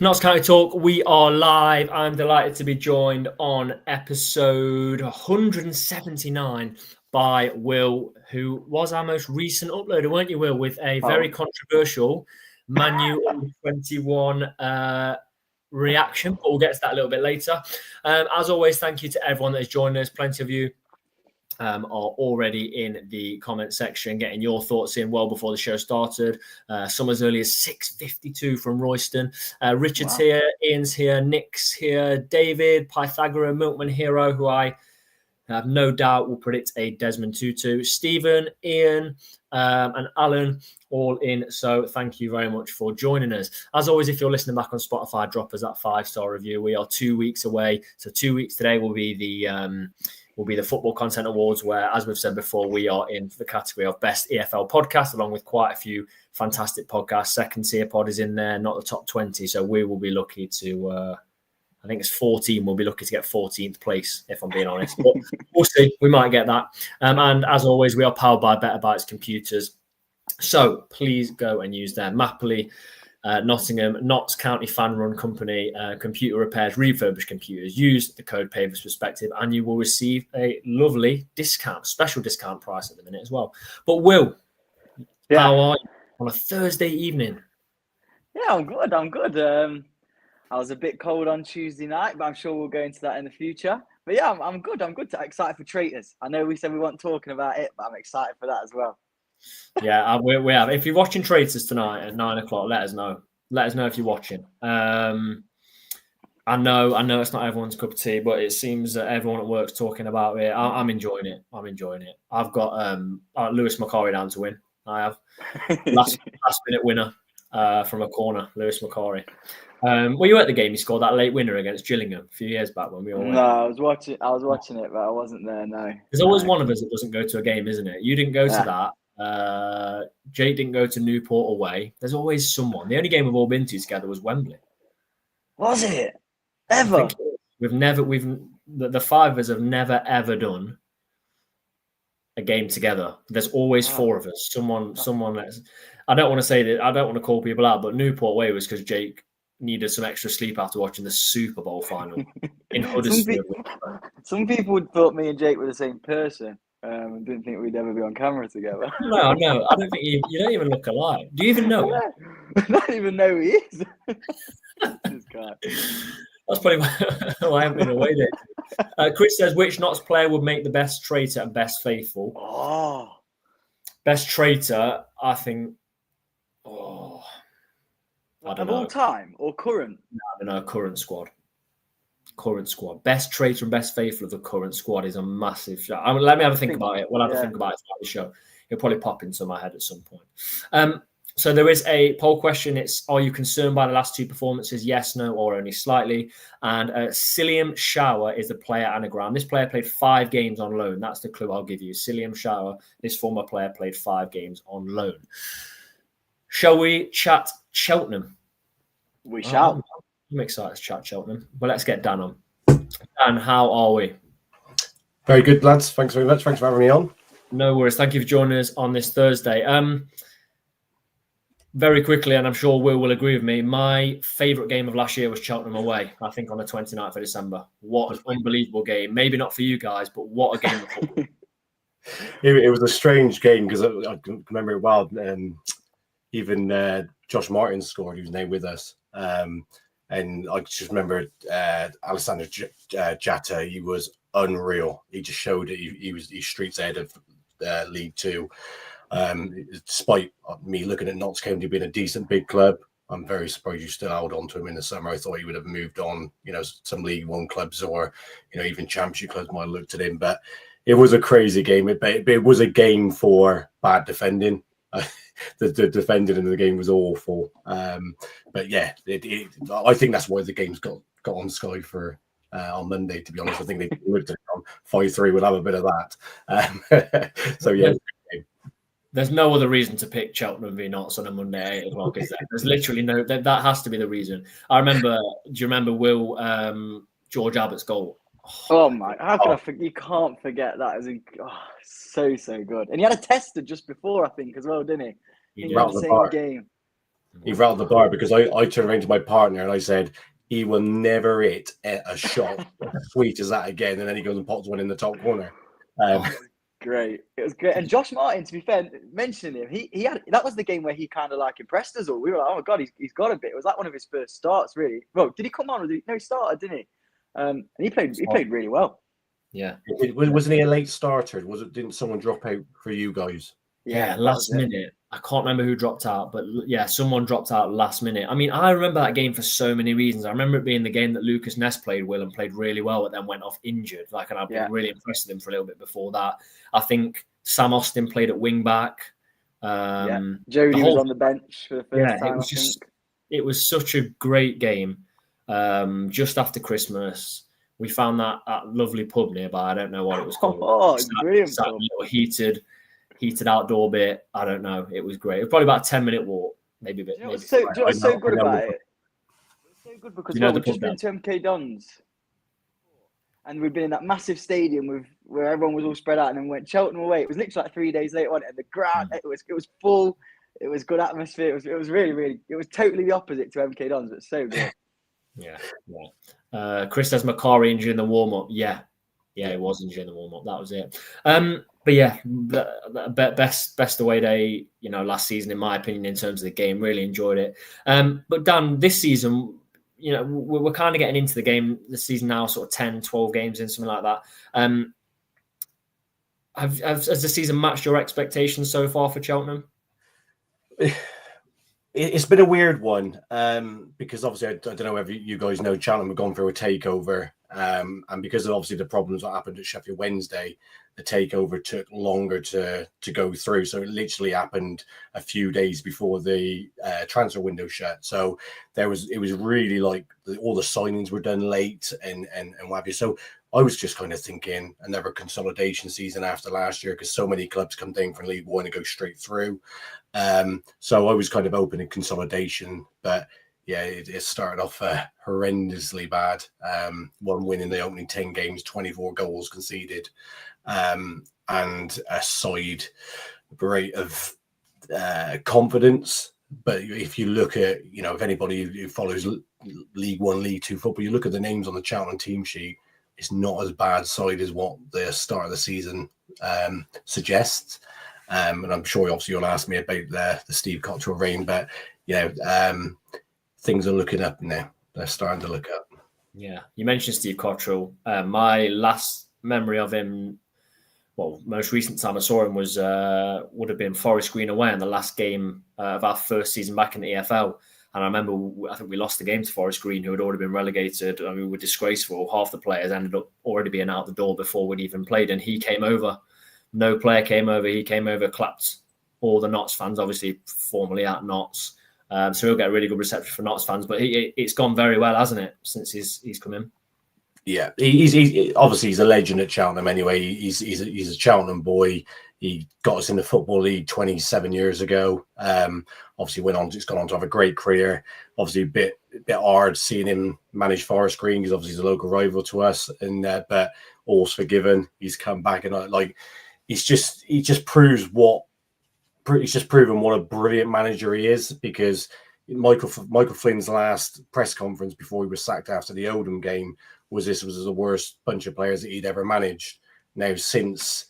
Notts County Talk, we are live. I'm delighted to be joined on episode 179 by Will, who was our most recent uploader, weren't you, Will, with a very controversial Man U 21 reaction, but we'll get to that a little bit later. As always, thank you to everyone that has joined us. Plenty of you are already in the comment section getting your thoughts in well before the show started. Some as early as 6:52 from Royston. Richard's here, Ian's here, Nick's here, David, Pythagoras, Milkman Hero, who I have no doubt will predict a Desmond Tutu, Stephen, Ian, and Alan all in. So thank you very much for joining us. As always, if you're listening back on Spotify, drop us that 5-star review. We are 2 weeks away. So 2 weeks today will be the Football Content Awards, where, as we've said before, we are in the category of Best EFL Podcast, along with quite a few fantastic podcasts. Second Tier Pod is in there, not the top 20. So we will be lucky to, I think it's 14. We'll be lucky to get 14th place, if I'm being honest. But we'll see. We might get that. And as always, we are powered by Better Bytes Computers. So please go and use them. Mapley, Nottingham, Notts County fan-run company, computer repairs, refurbished computers. Use the code Pavis Perspective and you will receive a lovely discount, special discount price at the minute as well. But Will, how are you on a Thursday evening? Yeah, I'm good. I was a bit cold on Tuesday night, but I'm sure we'll go into that in the future. But yeah, I'm good. I'm good. Excited for Traitors. I know we said we weren't talking about it, but I'm excited for that as well. Yeah, we have. If you're watching Traitors tonight at 9 o'clock, let us know. Let us know if you're watching. I know it's not everyone's cup of tea, but it seems that everyone at work's talking about it. I'm enjoying it. I've got Lewis McCorry down to win. I have last minute winner from a corner, Lewis McCorry. Were you at the game? He scored that late winner against Gillingham a few years back when we all went. No, I was watching it, but I wasn't there. No, there's always one of us that doesn't go to a game, isn't it? You didn't go to that. Jake didn't go to Newport away. There's always someone. The only game we've all been to together was Wembley. Was it ever? The five of us have never ever done a game together. There's always four of us. Someone that's. I don't want to say that. I don't want to call people out, but Newport away was because Jake needed some extra sleep after watching the Super Bowl final in Huddersfield. Some people thought me and Jake were the same person. Didn't think we'd ever be on camera together. No. I don't think you don't even look alike. Do you even know him? I don't even know who he is. This guy. That's probably why I haven't been away there. Chris says, which Notts player would make the best traitor and best faithful? Oh. Best traitor, I think. I don't know. All time or current? No, current squad. Best traitor and best faithful of the current squad is a massive shot. Let me have a think about it. We'll have a think about it throughout the show. It'll probably pop into my head at some point. So there is a poll question. It's, are you concerned by the last two performances? Yes, no, or only slightly. And Cillian Shower is the player anagram. This player played 5 games on loan. That's the clue I'll give you. Cillian Shower, this former player, played 5 games on loan. Shall we chat Cheltenham? We shall. I'm excited to chat Cheltenham. Well, let's get Dan on. Dan, how are we? Very good, lads. Thanks very much. Thanks for having me on. No worries. Thank you for joining us on this Thursday. Very quickly, and I'm sure Will agree with me, my favourite game of last year was Cheltenham away, I think on the 29th of December. What an unbelievable game. Maybe not for you guys, but what a game of football. It was a strange game because I can remember it well. Even Josh Martin scored. He was named with us. And I just remember Alessandro Jatta. He was unreal. He just showed it. He's streets ahead of League Two. Despite me looking at Notts County being a decent big club, I'm very surprised you still held on to him in the summer. I thought he would have moved on. Some League One clubs or even Championship clubs might have looked at him. But it was a crazy game. It was a game for bad defending. The defending in the game was awful. But yeah, I think that's why the game's got on Sky for on Monday. To be honest, I think they looked at it on 5-3. We'll have a bit of that. So yeah. There's no other reason to pick Cheltenham v Notts on a Monday at 8 o'clock, is there? There's literally no. That has to be the reason. I remember. Do you remember Will George Abbott's goal? Oh my! How can I forget? You can't forget that. So good. And he had a tester just before, I think, as well, didn't he? He had the same game. He rattled the bar because I turned around to my partner and I said, he will never hit a shot as sweet as that again. And then he goes and pops one in the top corner. Great. It was great. And Josh Martin, to be fair, mentioning him, he had that was the game where he kind of like impressed us all. We were like, oh my God, he's got a bit. It was like one of his first starts, really. Well, did he come on? No, he started, didn't he? And he played really well. Yeah. Wasn't he a late starter? Didn't someone drop out for you guys? Yeah, last minute. I can't remember who dropped out, but yeah, someone dropped out last minute. I mean, I remember that game for so many reasons. I remember it being the game that Lucas Ness played really well, but then went off injured. And I've been really impressed with him for a little bit before that. I think Sam Austin played at wing back. Jody was on the bench for the first time. It was such a great game. Just after Christmas, we found that lovely pub nearby. I don't know what it was called. Oh, brilliant! A little heated outdoor bit. I don't know. It was great. It was probably about a 10-minute walk, maybe a bit. What's so good about it? It's so good because we've just been to MK Dons, and we've been in that massive stadium where everyone was all spread out, and then went Cheltenham away. It was literally like 3 days later on, and the ground it was full. It was good atmosphere. It was really. It was totally the opposite to MK Dons, but so good. Yeah. Chris has Macari injured in the warm up. Yeah, it was injured in the warm up. That was it. But yeah, best away day, last season, in my opinion, in terms of the game. Really enjoyed it. But Dan, this season, we're kind of getting into the game this season now, sort of 10, 12 games in, something like that. Has the season matched your expectations so far for Cheltenham? It's been a weird one because obviously I don't know whether you guys know, Cheltenham have gone through a takeover, and because of obviously the problems that happened at Sheffield Wednesday, the takeover took longer to go through. So it literally happened a few days before the transfer window shut. So it was really like all the signings were done late and what have you. So I was just kind of thinking another consolidation season after last year because so many clubs come down from League One and go straight through. So I was kind of open in consolidation, but yeah, it started off horrendously bad. One win in the opening 10 games, 24 goals conceded, and a side rate of confidence. But if you look at, if anybody who follows League One, League Two football, you look at the names on the Cheltenham team sheet, it's not as bad side as what the start of the season suggests. And I'm sure obviously you'll ask me about the Steve Cottrell reign, but things are looking up now. They're starting to look up. Yeah, you mentioned Steve Cottrell. My last memory of him, most recent time I saw him would have been Forest Green away in the last game of our first season back in the EFL. And I remember, I think we lost the game to Forest Green, who had already been relegated. I mean, we were disgraceful. Half the players ended up already being out the door before we'd even played. And he came over. No player came over. He came over, clapped all the Notts fans, obviously formerly at Notts. So he'll get a really good reception for Notts fans. But it's gone very well, hasn't it, since he's come in? Yeah, he's obviously he's a legend at Cheltenham anyway. He's a Cheltenham boy. He got us in the Football League 27 years ago. Obviously it's gone on to have a great career. Obviously a bit hard seeing him manage Forest Green because obviously he's a local rival to us, and but all's forgiven. He's come back and he just proven what a brilliant manager he is, because Michael Flynn's last press conference before he was sacked after the Oldham game was the worst bunch of players that he'd ever managed. Now, since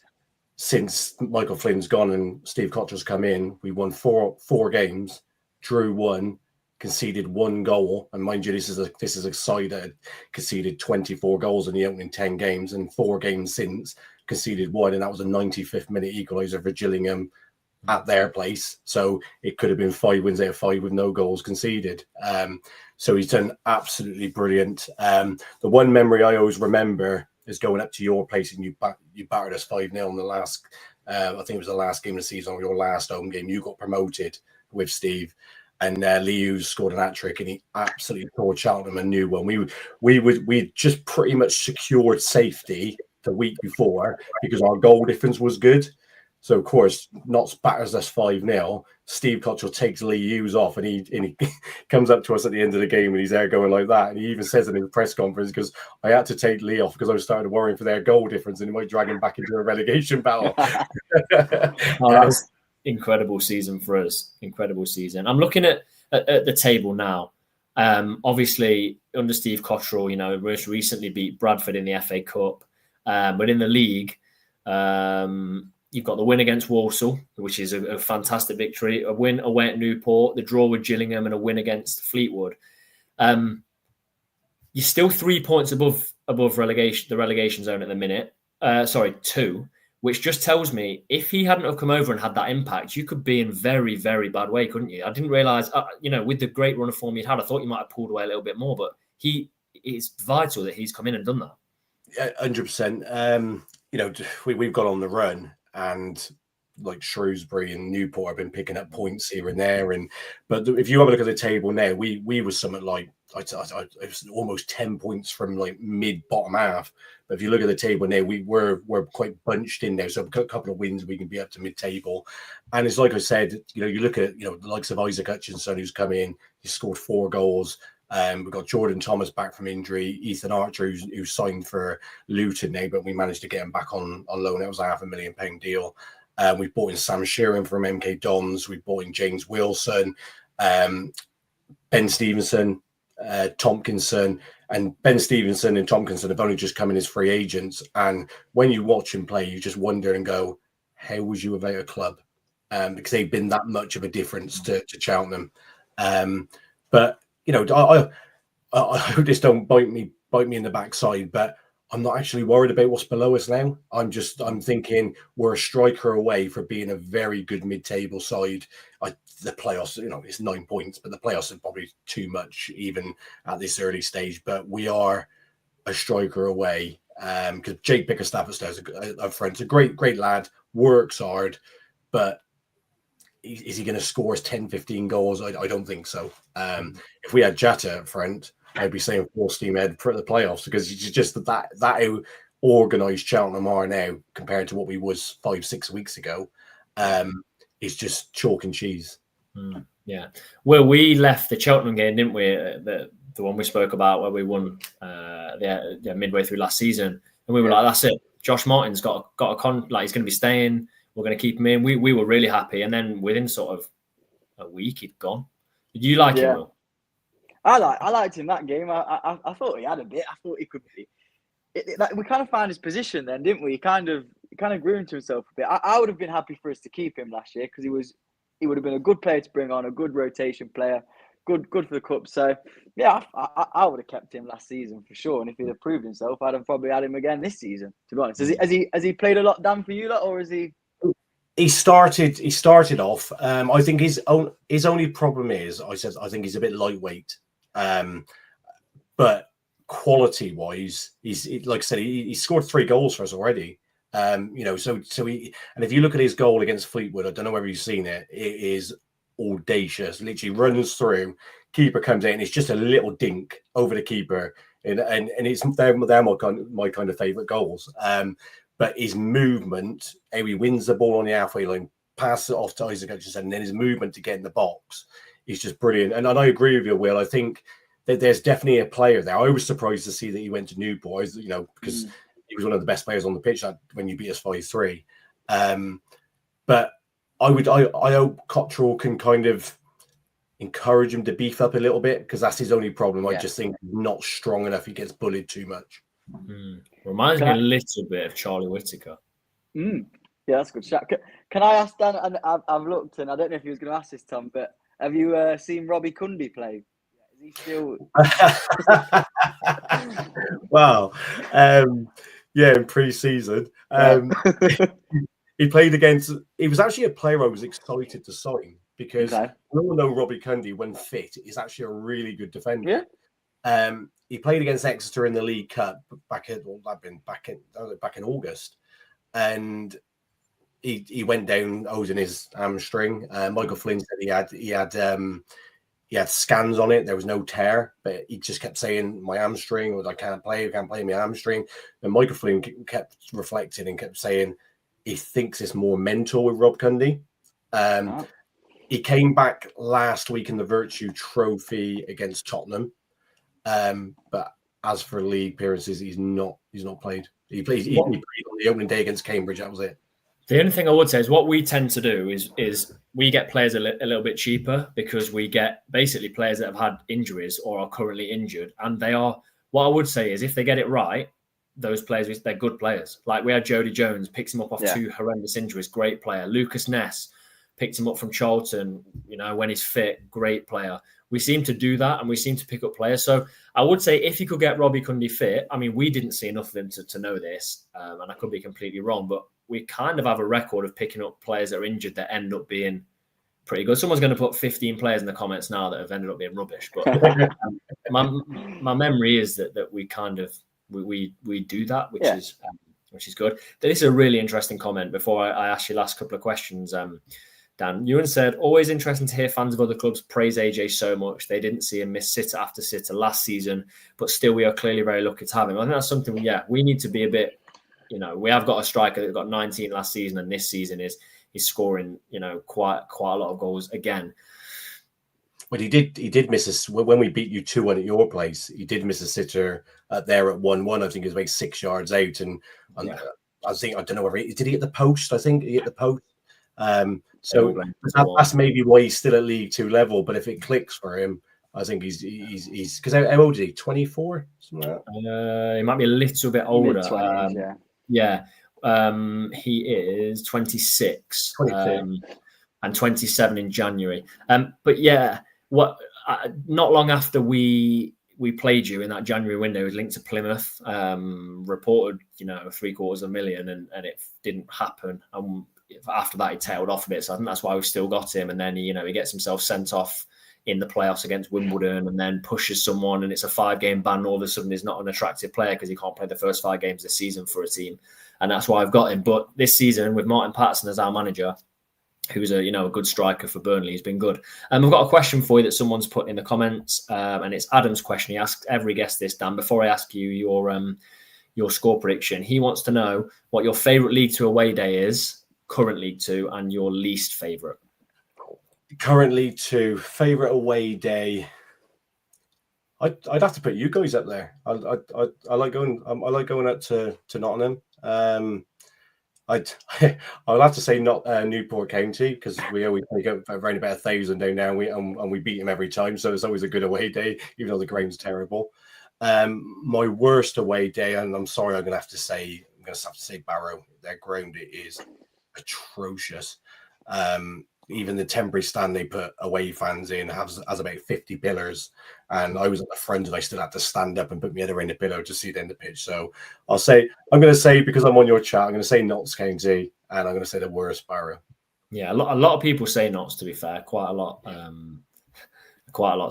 Michael Flynn's gone and Steve Cottrell's come in, we won four games, drew one, conceded one goal. And mind you, this is a side that had conceded 24 goals in the opening 10 games, and 4 games since conceded one, and that was a 95th minute equaliser for Gillingham at their place. So it could have been 5 wins out of 5 with no goals conceded. So he's done absolutely brilliant. The one memory I always remember is going up to your place and you battered us 5-0 in the last, I think it was the last game of the season, or your last home game. You got promoted with Steve, and Lee Hughes scored an hat-trick, and he absolutely tore Cheltenham a new one. We just pretty much secured safety the week before because our goal difference was good. So, of course, Notts batters us 5-0. Steve Cottrell takes Lee Hughes off, and he comes up to us at the end of the game, and he's there going like that. And he even says it in the press conference, because I had to take Lee off because I was starting worrying for their goal difference, and he might drag him back into a relegation battle. That's incredible season for us. Incredible season. I'm looking at at the table now. Obviously, under Steve Cotterill, most recently beat Bradford in the FA Cup. But in the league, you've got the win against Walsall, which is a fantastic victory, a win away at Newport, the draw with Gillingham, and a win against Fleetwood. You're still 3 points above the relegation zone at the minute. 2, which just tells me if he hadn't have come over and had that impact, you could be in very, very bad way, couldn't you? I didn't realise, with the great run of form he'd had, I thought you might have pulled away a little bit more, but it's vital that he's come in and done that. Yeah, 100%. We've got on the run, and like Shrewsbury and Newport have been picking up points here and there. But if you have a look at the table now, we were something like it was almost 10 points from like mid-bottom half. But if you look at the table now, we're quite bunched in there. So a couple of wins, we can be up to mid-table. And it's like I said, you look at the likes of Isaac Hutchinson, who's come in, he scored 4 goals. We've got Jordan Thomas back from injury, Ethan Archer, who's signed for Luton now, but we managed to get him back on loan. It was a £500,000 deal. We've bought in Sam Sheeran from MK Dons. We've bought in James Wilson, Ben Stevenson, Tompkinson. And Ben Stevenson and Tompkinson have only just come in as free agents. And when you watch him play, you just wonder and go, how was you without a club? Because they've been that much of a difference to Cheltenham. But I hope this don't bite me in the backside, but I'm not actually worried about what's below us now. I'm thinking we're a striker away for being a very good mid-table side. The playoffs, it's 9 points, but the playoffs are probably too much even at this early stage. But we are a striker away because Jake Bickerstaff is a friend. He's a great lad, works hard, but is he going to score us 10, 15 goals? I don't think so. If we had Jata up front, I'd be saying full steam ahead for the playoffs, because it's just that how organised Cheltenham are now compared to what we was 5-6 weeks ago. It's just chalk and cheese. Yeah. Well, we left the Cheltenham game, didn't we? The one we spoke about where we won midway through last season, and we were like, "That's it. Josh Martin's got a he's going to be staying. We're going to keep him in." We were really happy, and then within sort of a week, he'd gone. Did you like him, Will? I liked him that game. I thought he had a bit. I thought he could be. We kind of found his position then, didn't we? He kind of grew into himself a bit. I would have been happy for us to keep him last year, because he would have been a good player to bring on, a good rotation player, good for the cup. So yeah, I would have kept him last season for sure. And if he'd have proved himself, I'd have probably had him again this season. To be honest, has he played a lot, Dan, for you lot, or is he? He started off. I think his only problem is I think he's a bit lightweight. But quality wise, he's like I said, he scored 3 goals for us already. So he, and if you look at his goal against Fleetwood, I don't know whether you've seen it. It is audacious. Literally runs through, keeper comes in. It's just a little dink over the keeper, and it's they're my kind of favourite goals. But his movement, how he wins the ball on the halfway line, passes it off to Isaac Hutchinson, and then his movement to get in the box is just brilliant. And I agree with you, Will. I think that there's definitely a player there. I was surprised to see that he went to Newport, because he was one of the best players on the pitch when you beat us 5-3. But I hope Cotterill can kind of encourage him to beef up a little bit, because that's his only problem. I just think he's not strong enough. He gets bullied too much. Reminds me a little bit of Charlie Whittaker. Yeah, that's a good shot. Can I ask Dan? And I've looked, and I don't know if he was going to ask this, Tom, but have you seen Robbie Cundy play? Is he still? Wow. In pre-season, he played against. He was actually a player I was excited to sign, because we all know Robbie Cundy, when fit, is actually a really good defender. Yeah. He played against Exeter in the League Cup back in August, and he went down holding his hamstring. Michael Flynn said he had scans on it. There was no tear, but he just kept saying, "My hamstring," or "I can't play my hamstring." And Michael Flynn kept reflecting and kept saying he thinks it's more mental with Rob Cundy. He came back last week in the Virtue Trophy against Tottenham. But as for league appearances, he's not played. He played on the opening day against Cambridge. That was it. The only thing I would say is what we tend to do is we get players a little bit cheaper because we get basically players that have had injuries or are currently injured, and they are. What I would say is if they get it right, those players, they're good players. Like we had Jody Jones, picks him up off 2 horrendous injuries, great player. Lucas Ness picked him up from Charlton, when he's fit, great player. We seem to do that and we seem to pick up players. So I would say if you could get Robbie Cundy fit, I mean, we didn't see enough of him to know this, and I could be completely wrong, but we kind of have a record of picking up players that are injured that end up being pretty good. Someone's going to put 15 players in the comments now that have ended up being rubbish, but my memory is that we kind of we do that, which is good. This is a really interesting comment. Before I ask you last couple of questions, Dan, Ewan said, always interesting to hear fans of other clubs praise AJ so much. They didn't see him miss sitter after sitter last season, but still we are clearly very lucky to have him. I think that's something, we need to be a bit, we have got a striker that got 19 last season, and this season he's scoring, quite a lot of goals again. But he did miss when we beat you 2-1 at your place. He did miss a sitter there at 1-1. I think he was about 6 yards out, and I don't know whether did he hit the post. I think he hit the post. So that's maybe why he's still at League Two level. But if it clicks for him, I think he's because how old is he? 24? Something like that? He might be a little bit older. Yeah. He is 26. 26. And 27 in January. But not long after we played you in that January window, it was linked to Plymouth, reported, $750,000, and it didn't happen. After that, he tailed off a bit. So I think that's why we've still got him. And then he gets himself sent off in the playoffs against Wimbledon, and then pushes someone, and it's a 5-game ban. And all of a sudden, he's not an attractive player because he can't play the first 5 games this season for a team, and that's why I've got him. But this season, with Martin Patterson as our manager, who's a good striker for Burnley, he's been good. I've got a question for you that someone's put in the comments, and it's Adam's question. He asks every guest this, Dan. Before I ask you your score prediction, he wants to know what your favourite League Two away day is, current League Two, and your least favourite. Current League Two favourite away day. I'd have to put you guys up there. I like going. I like going up to Nottingham. I'll have to say not Newport County, because we always take up around about 1,000 down there, and we beat them every time. So it's always a good away day, even though the ground's terrible. My worst away day, and I'm sorry, I'm going to have to say Barrow. Their ground is atrocious. Even the temporary stand they put away fans in has about 50 pillars, and I was at the front and I still had to stand up and put my head around the pillow to see it in the pitch. So I'm going to say, because I'm on your chat, I'm going to say Notts County, and I'm going to say the worst, Barrow. Yeah, a lot of people say Notts, to be fair. Quite a lot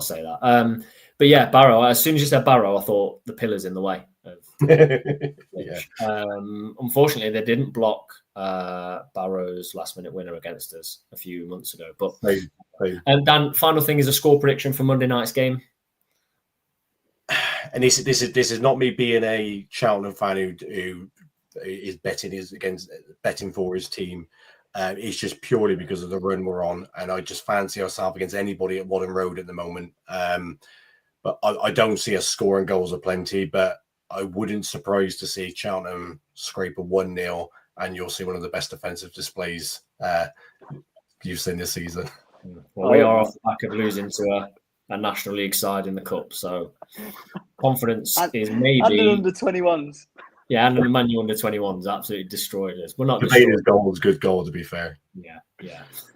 say that. But yeah, Barrow, as soon as you said Barrow, I thought the pillar's in the way. Unfortunately, they didn't block Barrow's last-minute winner against us a few months ago. But Dan, final thing is a score prediction for Monday night's game. And this is not me being a Cheltenham fan who is betting for his team. It's just purely because of the run we're on, and I just fancy ourselves against anybody at Wadham Road at the moment. But I don't see us scoring goals aplenty, but I wouldn't surprise to see Cheltenham scrape a 1-0, and you'll see one of the best defensive displays you've seen this season. Well, we are off the back of losing to a National League side in the Cup, so confidence is maybe... And the under-21s. Yeah, and the Man U under-21s absolutely destroyed us. We're not Debater's goal was a good goal, to be fair. Yeah.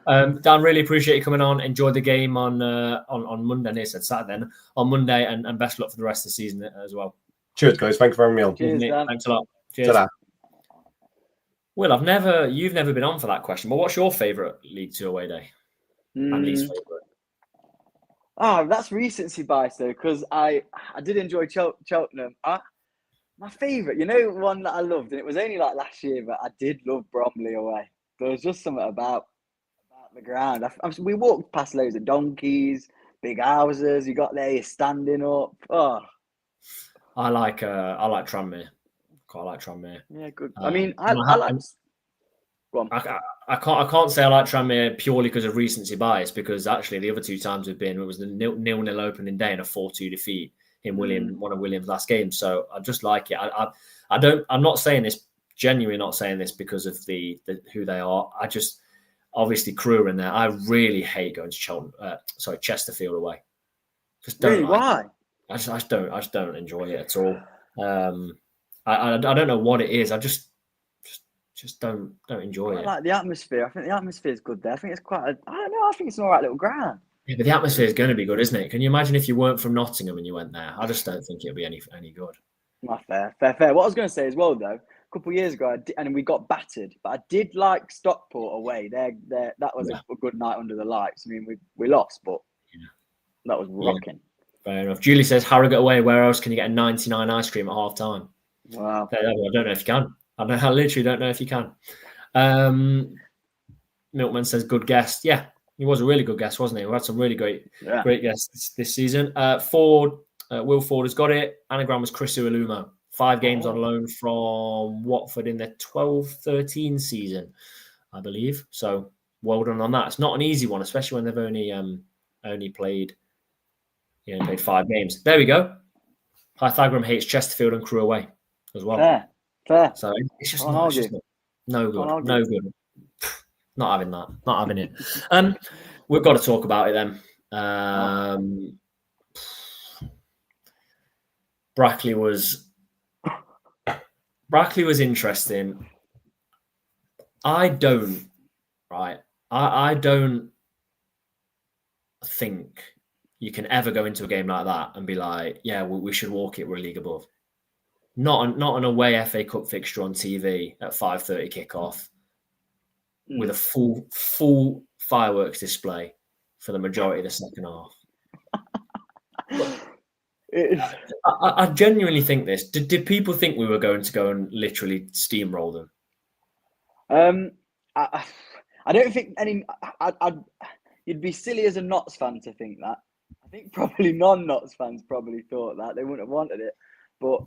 Dan, really appreciate you coming on. Enjoy the game on Monday. I said Saturday, on Monday, and best luck for the rest of the season as well. Cheers, guys. Thanks for having me on. Cheers, Dan. Thanks a lot. Cheers. Ta-da. Will, you've never been on for that question, but what's your favourite League Two away day? And least favourite? Oh, that's recency bias though, because I did enjoy Cheltenham. My favourite, one that I loved, and it was only like last year, but I did love Bromley away. There was just something about the ground. We walked past loads of donkeys, big houses. You got there, you're standing up. Oh, I like Tranmere. Quite like Tranmere. Yeah, good. I mean, I like. Go on. I can't say I like Tranmere purely because of recency bias, because actually the other 2 times we've been, it was the 0-0 opening day and a 4-2 defeat in one of Williams' last games. So I just like it. I'm not saying this genuinely not saying this because of the who they are. I just obviously Crew are in there. I really hate going to Chesterfield away. Just don't Really? Why? I just don't enjoy it at all. I don't know what it is. I just don't enjoy I it. like the atmosphere. I think the atmosphere is good there. I think it's I don't know. I think it's an all right little ground. Yeah, but the atmosphere is going to be good, isn't it? Can you imagine if you weren't from Nottingham and you went there? I just don't think it'll be any good. Not fair. What I was going to say as well, though, a couple of years ago, and we got battered, but I did like Stockport away. That was a good night under the lights. I mean, we lost, but that was rocking. Fair enough. Julie says, Harrogate away, where else can you get a 99 ice cream at half time? Wow. I don't know if you can. I literally don't know if you can. Milkman says, good guest. Yeah, he was a really good guest, wasn't he? We had some really great guests this season. Will Ford has got it. Anagram was Chris Uolumo. 5 games on loan from Watford in the 12-13 season, I believe. So well done on that. It's not an easy one, especially when they've only played 5 games. There we go. Pythagorean hates Chesterfield and Crew away as well. Fair. So it's just no good. No good. Not having that. Not having it. We've got to talk about it then. Brackley was interesting. I don't think you can ever go into a game like that and be like, yeah, we should walk it. We're a league above. Not an away FA Cup fixture on TV at 5:30 kickoff with a full fireworks display for the majority of the second half. I genuinely think this. Did people think we were going to go and literally steamroll them? I don't think any. You'd be silly as a Notts fan to think that. I think probably non-Notts fans probably thought that they wouldn't have wanted it, but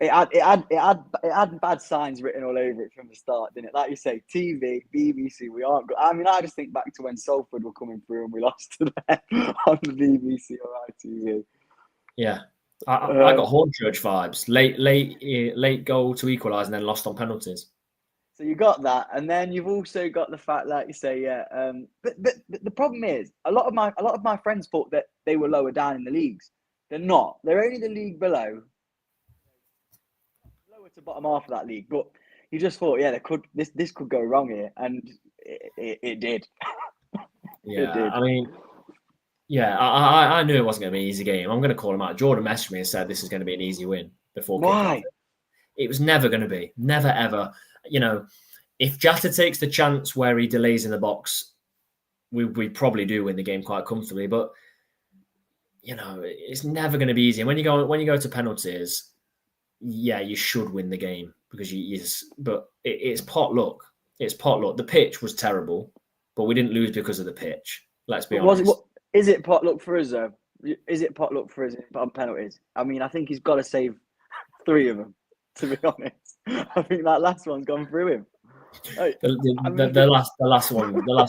it had bad signs written all over it from the start, didn't it? Like you say, TV, BBC, we aren't good. I mean, I just think back to when Salford were coming through and we lost to them on the BBC or ITV. Yeah, I got Hornchurch vibes. Late goal to equalise and then lost on penalties. So you got that, and then you've also got the fact, like you say, But the problem is, a lot of my friends thought that they were lower down in the leagues. They're not. They're only the league below, lower to bottom half of that league. But you just thought, this could go wrong here, and it did. Yeah, it did. I mean. Yeah, I knew it wasn't going to be an easy game. I'm going to call him out. Jordan messaged me and said this is going to be an easy win before. Why? It was never going to be. Never, ever. If Jata takes the chance where he delays in the box, we probably do win the game quite comfortably. But, it's never going to be easy. And when you go to penalties, yeah, you should win the game because it's pot luck. It's pot luck. The pitch was terrible, but we didn't lose because of the pitch. Let's be honest. Is it pot luck for us, though? Is it pot luck for us on penalties? I mean, I think he's got to save 3 of them, to be honest. I think that last one's gone through him. The last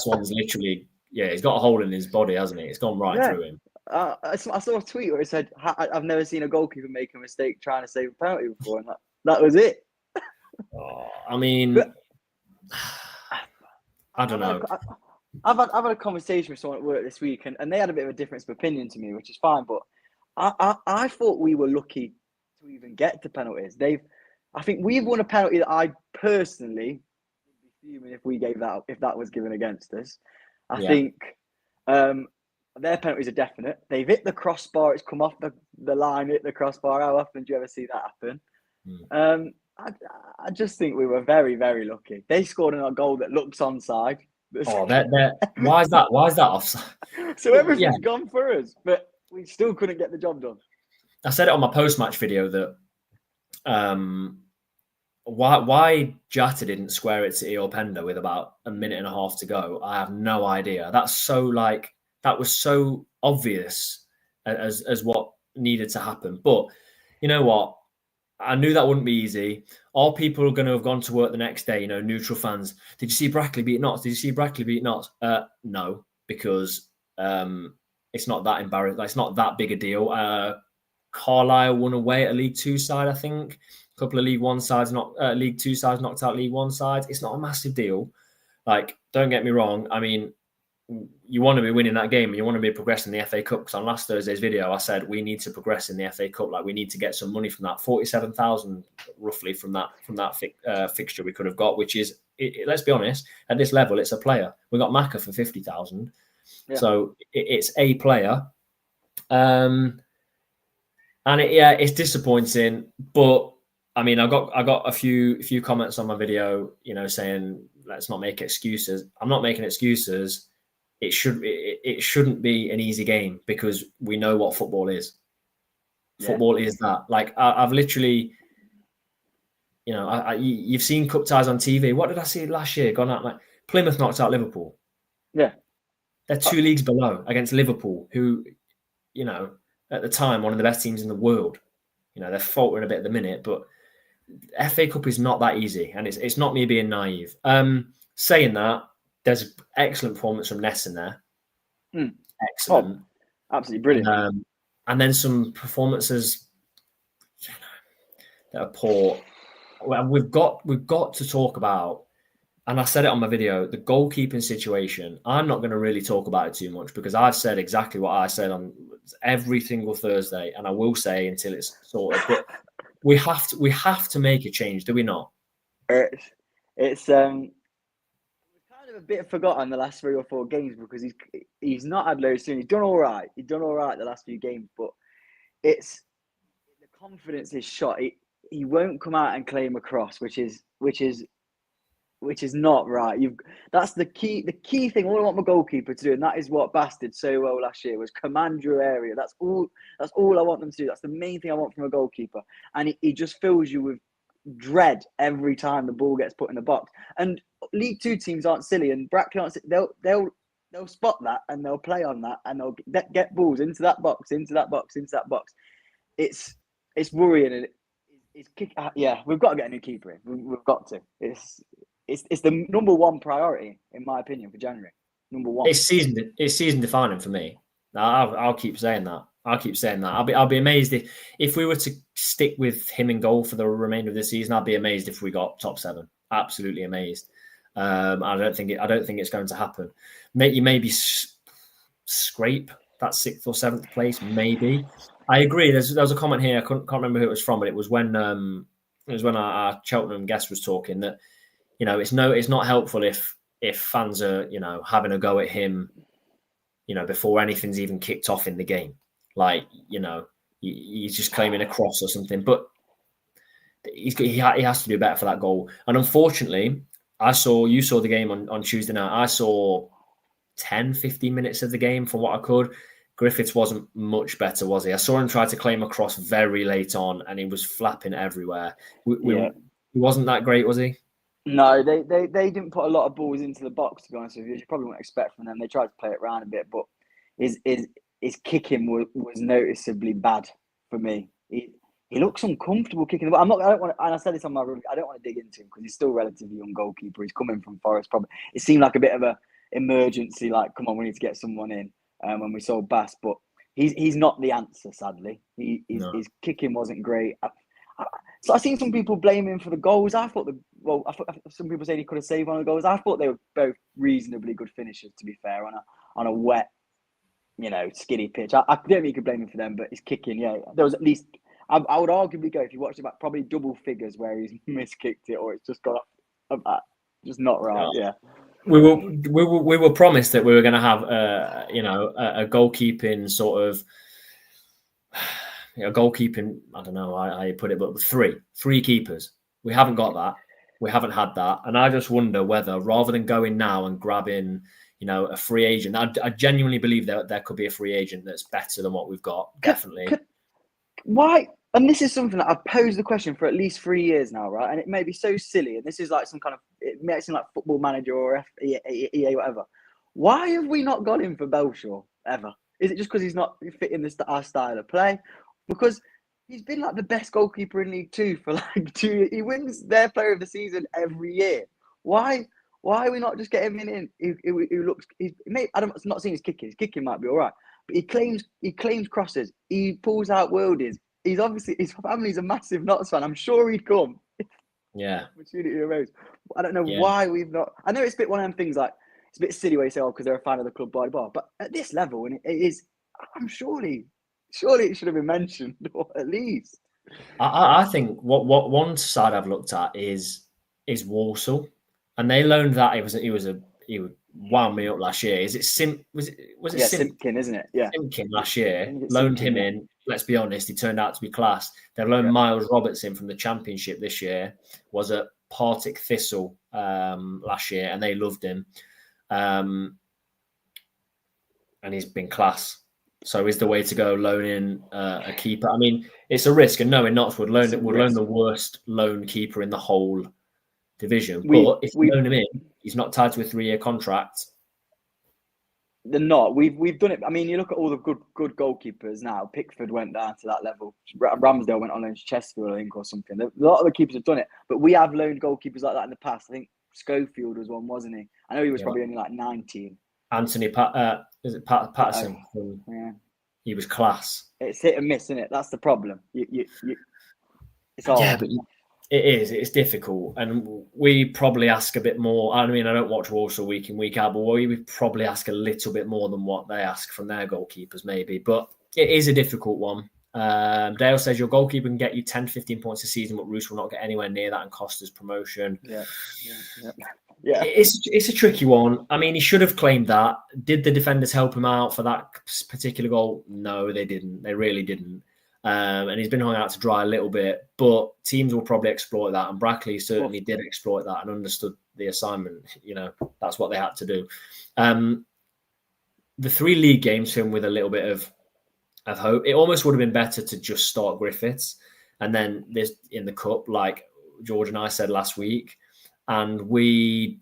one's literally, he's got a hole in his body, hasn't he? It's gone right through him. I saw a tweet where it said, I've never seen a goalkeeper make a mistake trying to save a penalty before, and that was it. I mean, I don't know. I've had a conversation with someone at work this week, and they had a bit of a difference of opinion to me, which is fine. But I thought we were lucky to even get to penalties. I think we've won a penalty that I personally would be fuming if that was given against us. I think their penalties are definite. They've hit the crossbar. It's come off the line, hit the crossbar. How often do you ever see that happen? I just think we were very, very lucky. They scored a goal that looks onside. Why is that? Why is that offside? So everything's gone for us, but we still couldn't get the job done. I said it on my post-match video that why Jata didn't square it to Eorpenda with about a minute and a half to go, I have no idea. That was so obvious as what needed to happen. But you know what? I knew that wouldn't be easy. All people are going to have gone to work the next day, neutral fans. Did you see Brackley beat Notts? Did you see Brackley beat Notts? No, because it's not that embarrassing. It's not that big a deal. Carlisle won away at a League Two side, I think. couple of League One sides, League Two sides knocked out League One sides. It's not a massive deal. Like, don't get me wrong. I mean, you want to be winning that game and you want to be progressing the FA Cup. Because on last Thursday's video, I said we need to progress in the FA Cup. Like, we need to get some money from that 47,000 roughly from that fixture we could have got, which is, let's be honest, at this level, it's a player. We got Maka for 50,000, so it's a player. And it's disappointing. But I mean, I got a few comments on my video, saying let's not make excuses. I'm not making excuses. It shouldn't be an easy game because we know what football is. Football is that. Like, I've literally, you've seen cup ties on TV. What did I see last year? Gone out, like, Plymouth knocked out Liverpool. Yeah, they're 2 leagues below against Liverpool, who, at the time, one of the best teams in the world. They're faltering a bit at the minute, but FA Cup is not that easy, and it's not me being naive. Saying that, there's an excellent performance from Ness in there. Excellent. Oh, absolutely brilliant. And then some performances that are poor. Well, we've got to talk about, and I said it on my video, the goalkeeping situation. I'm not going to really talk about it too much because I've said exactly what I said on every single Thursday, and I will say until it's sorted. But we have to make a change, do we not? It's kind of a bit forgotten the last 3 or 4 games because he's not had loads soon. He's done all right. He's done all right the last few games, but it's the confidence is shot. He won't come out and claim a cross, which is not right. That's the key thing. All I want my goalkeeper to do, and that is what Bass did so well last year, was command your area. That's all I want them to do. That's the main thing I want from a goalkeeper. And he just fills you with dread every time the ball gets put in the box. And League Two teams aren't silly, and Brackley aren't. They'll spot that and they'll play on that, and they'll get balls into that box. It's worrying, and we've got to get a new keeper in. We've got to. It's the number one priority, in my opinion, for January. Number one. It's season defining for me. I'll keep saying that. I'll be amazed if we were to stick with him in goal for the remainder of the season. I'd be amazed if we got top 7. Absolutely amazed. I don't think it's going to happen. You maybe scrape that 6th or 7th place. Maybe. I agree. There was a comment here. I can't remember who it was from, but it was when our Cheltenham guest was talking that it's not helpful if fans are having a go at him before anything's even kicked off in the game. Like, he's just claiming a cross or something, but he has to do better for that goal. And unfortunately, you saw the game on Tuesday night. I saw 10, 15 minutes of the game from what I could. Griffiths wasn't much better, was he? I saw him try to claim a cross very late on, and he was flapping everywhere. He wasn't that great, was he? No, they didn't put a lot of balls into the box, to be honest with you. You probably wouldn't expect from them. They tried to play it around a bit, but his kicking was noticeably bad for me. He looks uncomfortable kicking the ball. And I said this on my review, I don't want to dig into him because he's still a relatively young goalkeeper. He's coming from Forest. Probably it seemed like a bit of a emergency, like, come on, we need to get someone in. When we saw Bass, but he's not the answer. Sadly, his kicking wasn't great. So I've seen some people blame him for the goals. I thought some people say he could have saved one of the goals. I thought they were both reasonably good finishes, to be fair, on a wet, skinny pitch. I don't think you could blame him for them, but his kicking, there was at least. I would arguably go, if you watched it back, probably double figures where he's miskicked it or it's just got off, just not right. Yeah. We were promised that we were going to have a goalkeeping sort of goalkeeping. I don't know how you put it, but three keepers. We haven't got that. We haven't had that, and I just wonder whether rather than going now and grabbing a free agent, I genuinely believe that there could be a free agent that's better than what we've got. Definitely. Why? And this is something that I've posed the question for at least 3 years now, right? And it may be so silly, and this is like some kind of, it may seem like Football Manager or EA, whatever. Why have we not got him for Belshaw ever? Is it just because he's not fitting our style of play? Because he's been like the best goalkeeper in League Two for like 2 years. He wins their player of the season every year. Why are we not just getting him in? Who looks? I'm not saying his kicking. His kicking might be all right, but he claims crosses. He pulls out worldies. he's obviously, his family's a massive Notts fan. I'm sure he'd come. Yeah. Opportunity arose. I don't know Yeah. why we've not. I know it's a bit one of them things like it's a bit silly where you say, "Oh, because they're a fan of the club, blah blah." But at this level, and it is, I'm surely it should have been mentioned, or at least. I think what one side I've looked at is Walsall, and they loaned that. He wound me up last year. Is it was it Yeah, Sim Simpkin, isn't it? Yeah, Simkin last I year? think it's Loaned Simpkin, him yeah. in. Let's be honest, he turned out to be class. They've loaned Yeah. Miles Roberts in from the Championship this year. Was at Partick Thistle last year, and they loved him. And he's been class. So is the way to go loan in a keeper? I mean, it's a risk, and knowing Notts would loan the worst loan keeper in the whole division. But if you loan him in, he's not tied to a 3-year contract. They're not. We've done it. I mean, you look at all the good goalkeepers now. Pickford went down to that level. Ramsdale went on loan to Chesterfield, I think, or something. A lot of the keepers have done it, but we have loaned goalkeepers like that in the past. I think Schofield was one, wasn't he? I know he was probably only like 19. Anthony Patterson? Yeah. He was class. It's hit and miss, isn't it? That's the problem. It's hard. Yeah, but it is. It's difficult, and we probably ask a bit more. I mean, I don't watch Walsall week in, week out, but we probably ask a little bit more than what they ask from their goalkeepers, maybe. But it is a difficult one. Dale says your goalkeeper can get you 10, 15 points a season, but Roos will not get anywhere near that and cost us promotion. Yeah. It's a tricky one. I mean, he should have claimed that. Did the defenders help him out for that particular goal? No, they didn't. They really didn't. And he's been hung out to dry a little bit, but teams will probably exploit that. And Brackley certainly did exploit that and understood the assignment. You know, that's what they had to do. The 3 league games for him with a little bit of hope. It almost would have been better to just start Griffiths and then this in the cup, like George and I said last week. And we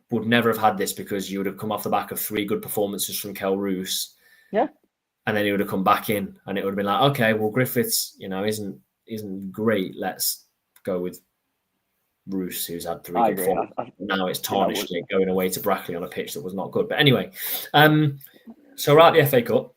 would never have had this because you would have come off the back of 3 good performances from Kel Roos. Yeah. And then he would have come back in and it would have been like, okay, well, Griffiths, isn't great. Let's go with Roos, who's had 3 good performances. Now it's tarnished it going away to Brackley on a pitch that was not good. But anyway, so we're at the FA Cup.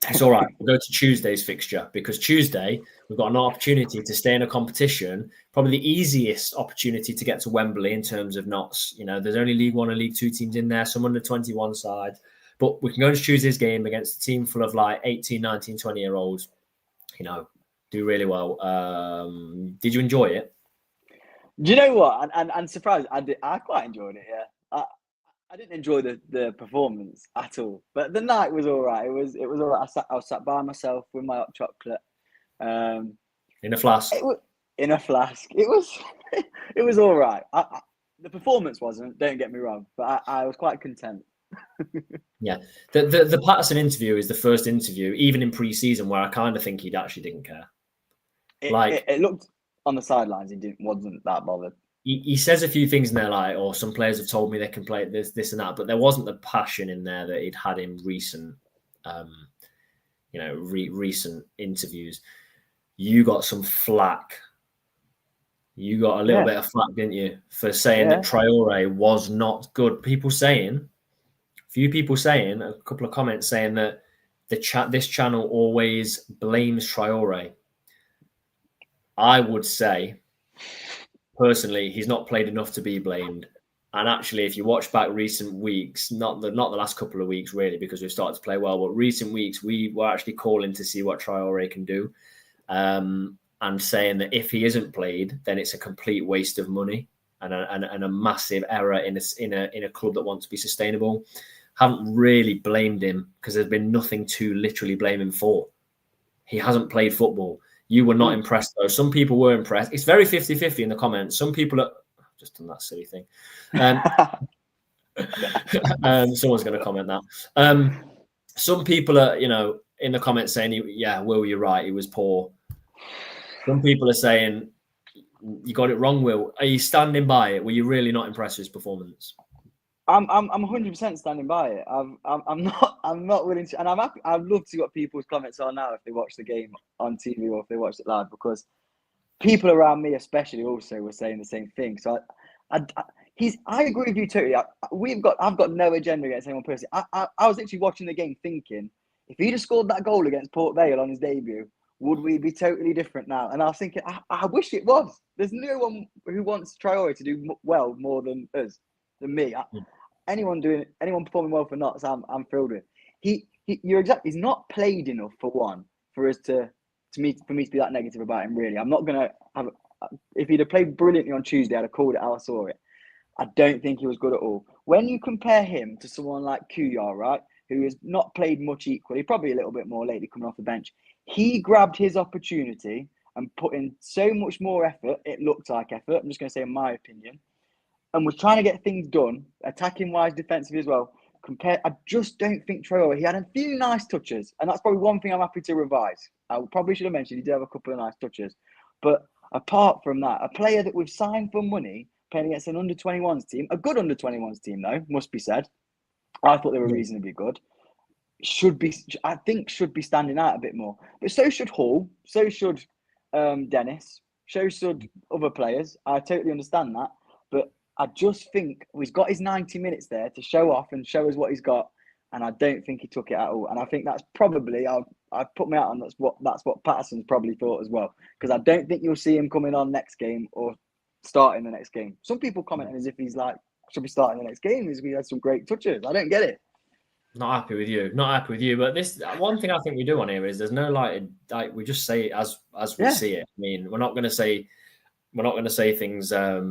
It's all right. We'll go to Tuesday's fixture because Tuesday we've got an opportunity to stay in a competition, probably the easiest opportunity to get to Wembley in terms of Notts. There's only League 1 and League 2 teams in there, some under 21 side. But we can go to Tuesday's game against a team full of like 18, 19, 20-year-olds, do really well. Did you enjoy it? Do you know what? And surprised, I quite enjoyed it, yeah. I didn't enjoy the performance at all, but the night was all right. It was all right. I was sat by myself with my hot chocolate. In a flask. In a flask. It was all right. The performance wasn't. Don't get me wrong, but I was quite content. Yeah, the Patterson interview is the first interview, even in pre-season, where I kind of think he actually didn't care. It looked on the sidelines. He wasn't that bothered. He says a few things in there like, "Oh, some players have told me they can play this and that," but there wasn't the passion in there that he'd had in recent, recent interviews. You got some flack. You got a little bit of flack, didn't you, for saying that Traore was not good? Few people saying, a couple of comments saying that this channel always blames Traore. I would say, personally, he's not played enough to be blamed. And actually, if you watch back recent weeks, not the last couple of weeks really, because we've started to play well, but recent weeks, we were actually calling to see what Traore can do, and saying that if he isn't played, then it's a complete waste of money and a massive error in a club that wants to be sustainable. Haven't really blamed him because there's been nothing to literally blame him for. He hasn't played football. You were not impressed, though. Some people were impressed. It's very 50-50 in the comments. Some people are just done that silly thing. Someone's going to comment that. Some people are, in the comments saying, Will, you're right. He was poor. Some people are saying, you got it wrong, Will. Are you standing by it? Were you really not impressed with his performance? I'm 100% standing by it. I'm not willing to, and I'm happy. I'd love to see what people's comments are now if they watch the game on TV or if they watch it live, because people around me, especially, also were saying the same thing. So I agree with you totally. I've got no agenda against anyone personally. I was literally watching the game thinking, if he'd have scored that goal against Port Vale on his debut, would we be totally different now? And I was thinking, I wish it was. There's no one who wants Traore to do well more than us, than me. Anyone performing well for Notts, I'm thrilled with. You're exactly. He's not played enough for one for us for me to be that negative about him. Really, I'm not gonna have. If he'd have played brilliantly on Tuesday, I'd have called it how I saw it. I don't think he was good at all. When you compare him to someone like Kuyar, right, who has not played much equally, probably a little bit more lately coming off the bench, he grabbed his opportunity and put in so much more effort. It looked like effort. I'm just going to say, in my opinion, and was trying to get things done, attacking wise, defensively as well. I just don't think Traore. He had a few nice touches, and that's probably one thing I'm happy to revise. I probably should have mentioned he did have a couple of nice touches, but apart from that, a player that we've signed for money, playing against an under-21s team, a good under-21s team though, must be said. I thought they were reasonably good. Should be standing out a bit more. But so should Hall, so should Dennis, so should other players. I totally understand that. But I just think he's got his 90 minutes there to show off and show us what he's got. And I don't think he took it at all. And I think that's probably, I've put me out on that's what Patterson's probably thought as well. Because I don't think you'll see him coming on next game or starting the next game. Some people commenting as if he's like, should be starting the next game as we had some great touches. I don't get it. Not happy with you. But this one thing I think we do on here is there's no like we just say it as we see it. I mean, we're not going to say things. I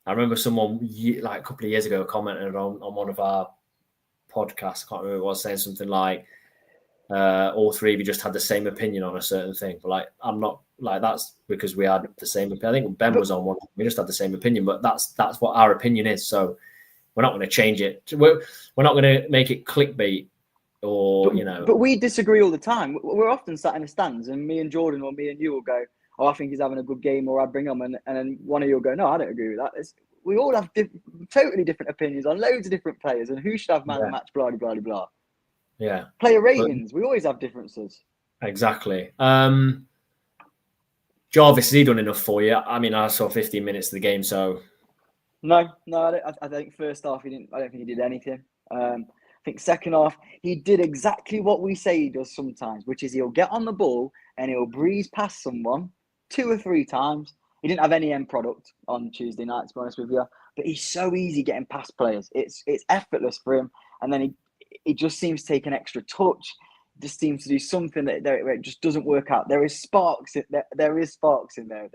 remember someone like a couple of years ago commented on one of our podcasts. I can't remember what it was, saying something like all three of you just had the same opinion on a certain thing. But like, I'm not like, that's because we had the same opinion. I think Ben was on one. We just had the same opinion, but that's what our opinion is. So we're not going to change it. We're not going to make it clickbait or, But we disagree all the time. We're often sat in the stands and me and Jordan or me and you will go, oh, I think he's having a good game, or I'd bring him, and then one of you will go, no, I don't agree with that. We all have totally different opinions on loads of different players and who should have man of the match, blah, blah, blah, blah. Yeah. Player ratings, we always have differences. Exactly. Jarvis, has he done enough for you? I mean, I saw 15 minutes of the game, so... No, I think first half he didn't. I don't think he did anything. I think second half he did exactly what we say he does sometimes, which is he'll get on the ball and he'll breeze past someone 2 or 3 times. He didn't have any end product on Tuesday night, to be honest with you, but he's so easy getting past players. It's effortless for him, and then he just seems to take an extra touch. Just seems to do something that it just doesn't work out. There is sparks. There is sparks in there.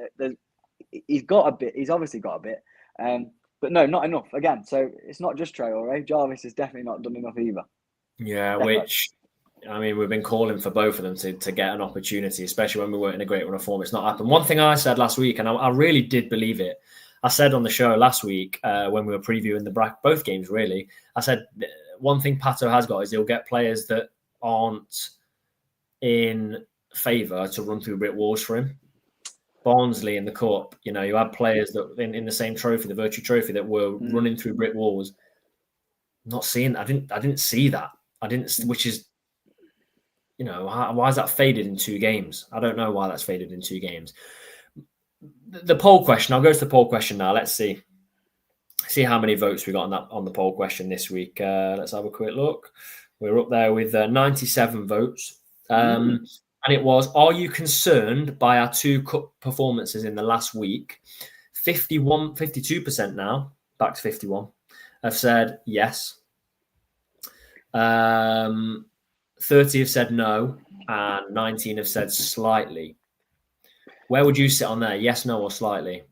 He's got a bit. He's obviously got a bit. But no, not enough. Again, so it's not just Traore. Jarvis has definitely not done enough either. Yeah, definitely. Which, I mean, we've been calling for both of them to get an opportunity, especially when we weren't in a great run of form. It's not happened. One thing I said last week, and I really did believe it. I said on the show last week when we were previewing both games, really, I said one thing Pato has got is he'll get players that aren't in favour to run through brick walls for him. Barnsley in the cup, you had players that in the same trophy, the Virtue Trophy, that were running through brick walls. Not seeing, I didn't see that. Which is, why is that faded in 2 games? I don't know why that's faded in 2 games. The poll question. I'll go to the poll question now. Let's see how many votes we got on the poll question this week. Let's have a quick look. We're up there with 97 votes. And it was, are you concerned by our 2 cup performances in the last week? 52% now, back to 51, have said yes. 30 have said no, and 19 have said slightly. Where would you sit on there? Yes, no, or slightly?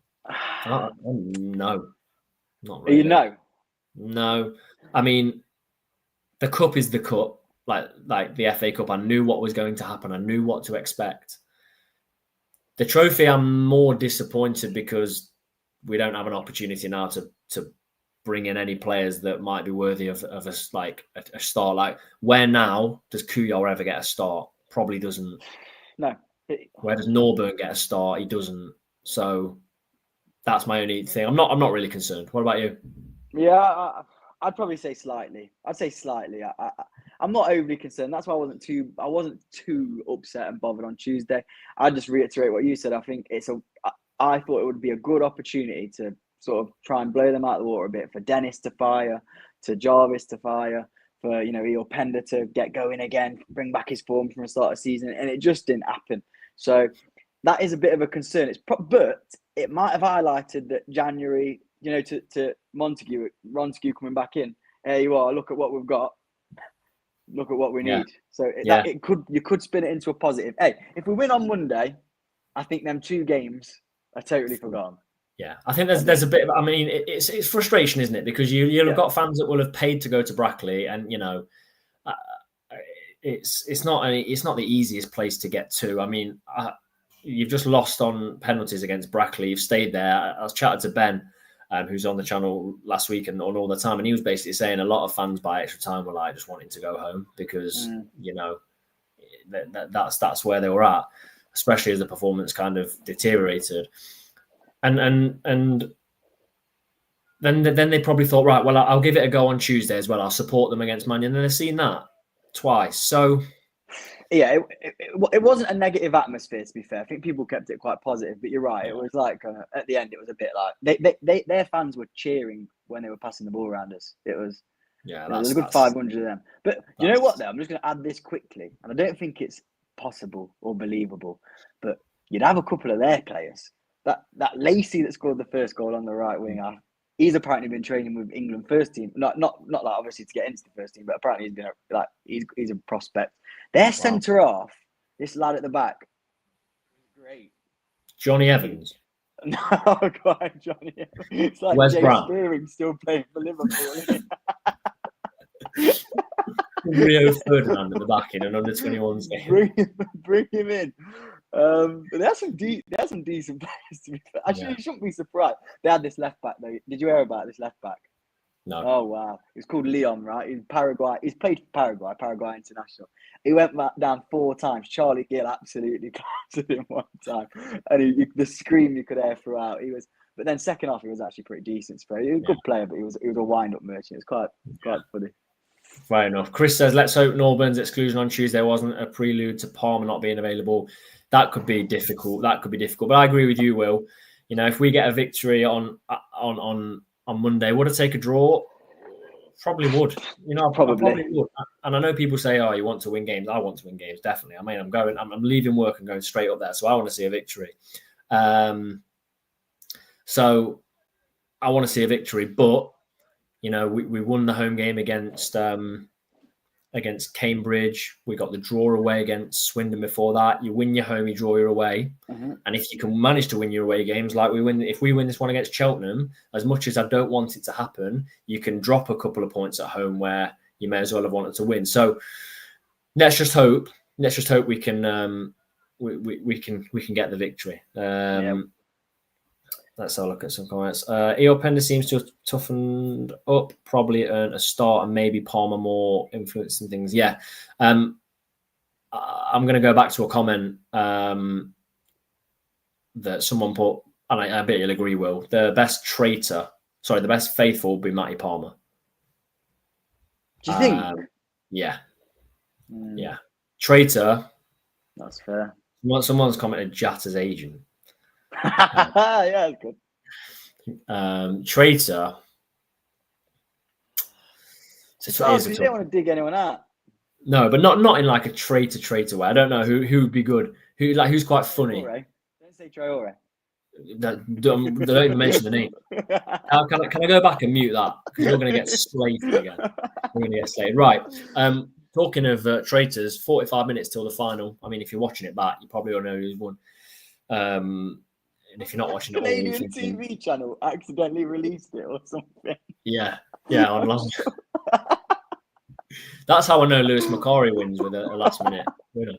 No, not really. No. I mean, the cup is the cup. Like the FA Cup, I knew what was going to happen. I knew what to expect. The trophy, I'm more disappointed because we don't have an opportunity now to bring in any players that might be worthy of a start. Like, where now does Kuyar ever get a start? Probably doesn't. No. Where does Norburn get a start? He doesn't. So that's my only thing. I'm not really concerned. What about you? Yeah, I'd probably say slightly. I'd say slightly. I'm not overly concerned. That's why I wasn't too upset and bothered on Tuesday. I just reiterate what you said. I think I thought it would be a good opportunity to sort of try and blow them out of the water a bit, for Dennis to fire, to Jarvis to fire, for Eel Pender to get going again, bring back his form from the start of the season, and it just didn't happen. So that is a bit of a concern. But it might have highlighted that January, to Montague coming back in. Here you are. Look at what we've got. Look at what we need. So you could spin it into a positive. Hey, if we win on Monday, I think them 2 games are totally forgotten. Yeah, I think there's a bit of. I mean, it's frustration, isn't it? Because you'll have got fans that will have paid to go to Brackley, and it's not the easiest place to get to. I mean, you've just lost on penalties against Brackley. You've stayed there. I was chatting to Ben, who's on the channel last week and on all the time, and he was basically saying a lot of fans by extra time were like just wanting to go home because that's where they were at, especially as the performance kind of deteriorated. And then they probably thought, right, well, I'll give it a go on Tuesday as well. I'll support them against Man U. And then they've seen that twice. So, yeah, it wasn't a negative atmosphere, to be fair. I think people kept it quite positive. But you're right. It was like, at the end, it was a bit like their fans were cheering when they were passing the ball around us. It was, there was a good 500 of them. But you know what, though? I'm just going to add this quickly. And I don't think it's possible or believable. But you'd have a couple of their players. That Lacey that scored the first goal on the right winger, he's apparently been training with England first team. Not like obviously to get into the first team, but apparently he's been he's a prospect. Their centre half, this lad at the back, great. Johnny Evans. No, quite Johnny Evans. It's like Wes Jay Brown. Spearing still playing for Liverpool. Rio Ferdinand at the back in an under-21s game. Bring him in. But there's some decent players, to be fair. Actually, you shouldn't be surprised. They had this left back though. Did you hear about this left back? No. Oh wow, he's called Leon, right? He's Paraguay. He's played for Paraguay international. He went down 4 times. Charlie Gill absolutely clattered him one time, and the scream you could hear throughout. But then second half he was actually pretty decent. He was a good player, but he was a wind-up merchant. It was quite funny. Fair enough. Chris says, let's hope Norburn's exclusion on Tuesday wasn't a prelude to Palmer not being available. That could be difficult. But I agree with you, Will. If we get a victory on Monday, would I take a draw? Probably would. Probably would. And I know people say, "Oh, you want to win games." I want to win games, definitely. I mean, I'm leaving work and going straight up there, so I want to see a victory. So I want to see a victory, but we won the home game against Cambridge. We got the draw away against Swindon before that. You win your home, you draw your away. Mm-hmm. And if you can manage to win your away games, like if we win this one against Cheltenham, as much as I don't want it to happen, you can drop a couple of points at home where you may as well have wanted to win. So let's just hope we can we can get the victory. Let's have a look at some comments. EO Pender seems to have toughened up, probably earned a start, and maybe Palmer more influence and things. Yeah. I'm going to go back to a comment that someone put, and I bet you'll agree, Will. The best faithful would be Matty Palmer. Do you think? Yeah. Yeah. Traitor. That's fair. Someone's commented Jatta's agent. Yeah, that's good. Traitor. So you don't want to dig anyone out. No, but not in like a traitor way. I don't know who would be good. Who's quite funny. Don't say Traore. Don't even mention the name. Can I go back and mute that? Because you're going to get slaved again. We're going to get slaved. Right. Talking of traitors, 45 minutes till the final. I mean, if you're watching it back, you probably all know who's won. And if you're not watching it, Canadian TV channel accidentally released it or something. Yeah, online. That's how I know Lewis McCarry wins with a last minute winner.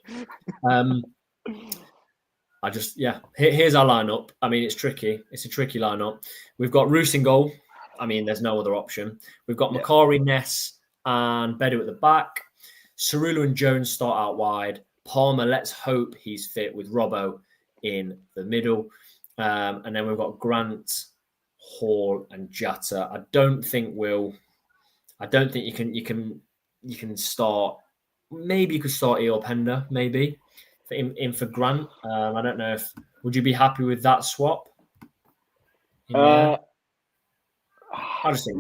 Here's our lineup. I mean, it's tricky. It's a tricky lineup. We've got Roos in goal. I mean, there's no other option. We've got McCarry, Ness, and Bedu at the back. Cerullo and Jones start out wide. Palmer, let's hope he's fit, with Robbo in the middle. And then we've got Grant, Hall, and Jatta. I don't think you can start. Maybe you could start Eorp Pender, maybe in for Grant. I don't know if would you be happy with that swap? I just think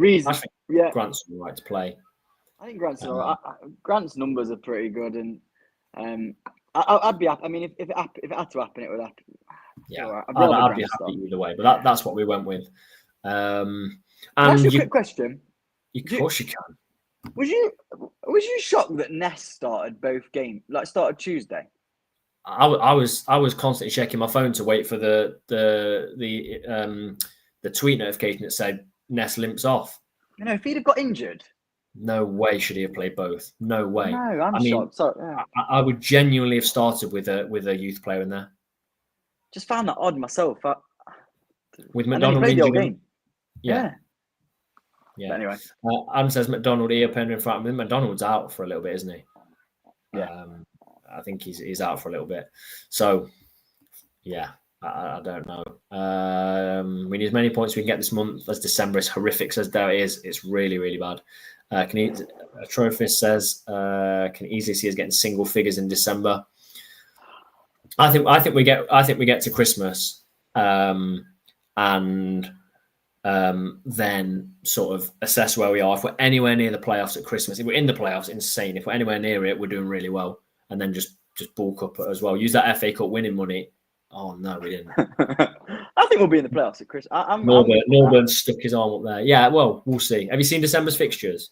Grant's the right to play. I think Grant's numbers are pretty good, and I'd be happy. I mean, if it had to happen, it would happen. Yeah, Right. I'd be happy either way, but that's what we went with. Can I ask you a quick question? Of course you can. Was you shocked that Ness started both games? Like started Tuesday? I was constantly checking my phone to wait for the tweet notification that said Ness limps off. You know, if he'd have got injured, no way should he have played both. No way. No, I'm shocked. Sorry, yeah. I would genuinely have started with a youth player in there. Just found that odd myself. With McDonald injured. Yeah. But anyway, Adam says McDonald ear-opener in front. I mean, McDonald's out for a little bit, isn't he? Yeah. I think he's out for a little bit. So, yeah, I don't know. We need as many points we can get this month as December is horrific. Says there it is. It's really, really bad. A Trophyst says can easily see us getting single figures in December. I think we get to Christmas, and then sort of assess where we are. If we're anywhere near the playoffs at Christmas, if we're in the playoffs, insane. If we're anywhere near it, we're doing really well. And then just bulk up as well. Use that FA Cup winning money. Oh no, we didn't. I think we'll be in the playoffs at Christmas. Norburn stuck his arm up there. Yeah, well, we'll see. Have you seen December's fixtures?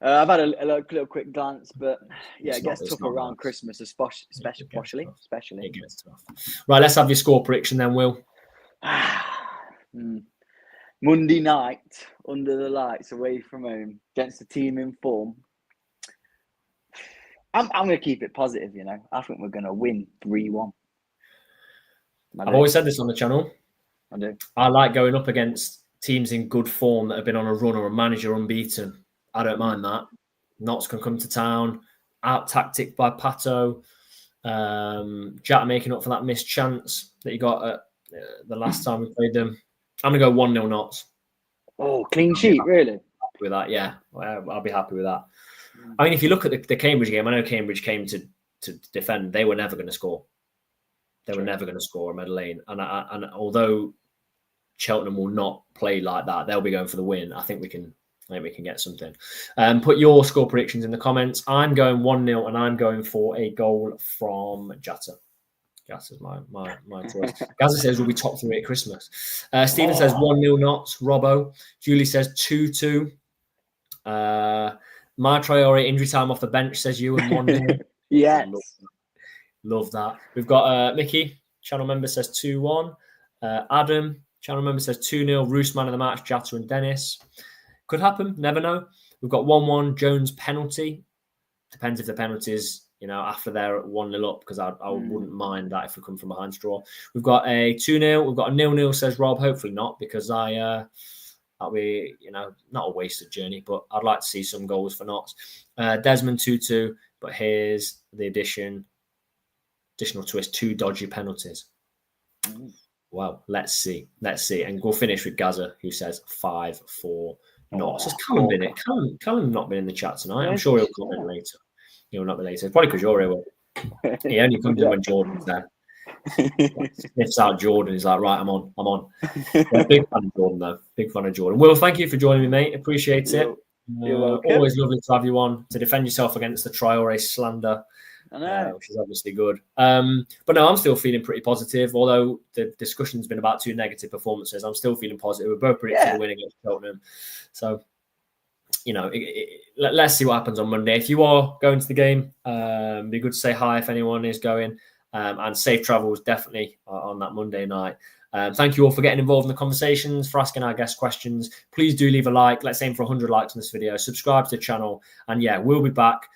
I've had a little quick glance, but yeah, it gets tough around Christmas, especially. It gets tough. Right, let's have your score prediction then, Will. Monday night, under the lights, away from home, against a team in form. I'm going to keep it positive, you know. I think we're going to win 3-1. I've always said this on the channel. I do. I like going up against teams in good form that have been on a run or a manager unbeaten. I don't mind that. Notts can come to town, out-tacticked by Pato. Jack making up for that missed chance that he got at the last time we played them. I'm going to go 1-0 Notts. Oh, clean sheet, really? Happy with that, yeah. I'll be happy with that. I mean, if you look at the Cambridge game, I know Cambridge came to defend. They were never going to score. They were never going to score at Meadow Lane. And although Cheltenham will not play like that, they'll be going for the win. I think we can get something. Put your score predictions in the comments. I'm going 1-0 and I'm going for a goal from Jatta. Jatta's my choice. Gaza says we'll be top 3 at Christmas. Stephen says 1-0 Notts. Robbo. Julie says 2-2. My Traore injury time off the bench, says you, and 1-0. Yes. Love that. We've got Mickey, channel member, says 2-1. Adam, channel member, says 2-0. Roos man of the match, Jatta and Dennis. Could happen, never know. We've got 1-1 Jones penalty. Depends if the penalty is, after they're 1-0 up, because I wouldn't mind that if we come from behind straw. We've got a 2-0. We've got a 0-0, says Rob. Hopefully not, because that'll be, not a wasted journey, but I'd like to see some goals for Notts. Desmond 2-2, but here's the additional twist: 2 dodgy penalties. Well, let's see. And we'll finish with Gaza, who says 5-4 Notts. Has Callum been it? Callum not been in the chat tonight. I'm sure he'll come in later. He'll not be later. Probably because you're here. He only comes in when Jordan's there. Sniffs out Jordan. He's like, right, I'm on. Yeah, big fan of Jordan, though. Big fan of Jordan. Will, thank you for joining me, mate. Appreciate it. You're welcome. Always lovely to have you on to defend yourself against the Traore slander. I know. Which is obviously good. But no, I'm still feeling pretty positive. Although the discussion's been about 2 negative performances, I'm still feeling positive. We're both predicting a win against Cheltenham. So, let's see what happens on Monday. If you are going to the game, be good to say hi if anyone is going. And safe travels definitely on that Monday night. Thank you all for getting involved in the conversations, for asking our guest questions. Please do leave a like. Let's aim for 100 likes on this video. Subscribe to the channel. And yeah, we'll be back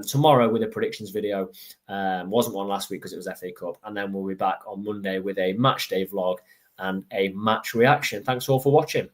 tomorrow with a predictions video. Wasn't one last week because it was FA Cup. And then we'll be back on Monday with a match day vlog and a match reaction. Thanks all for watching.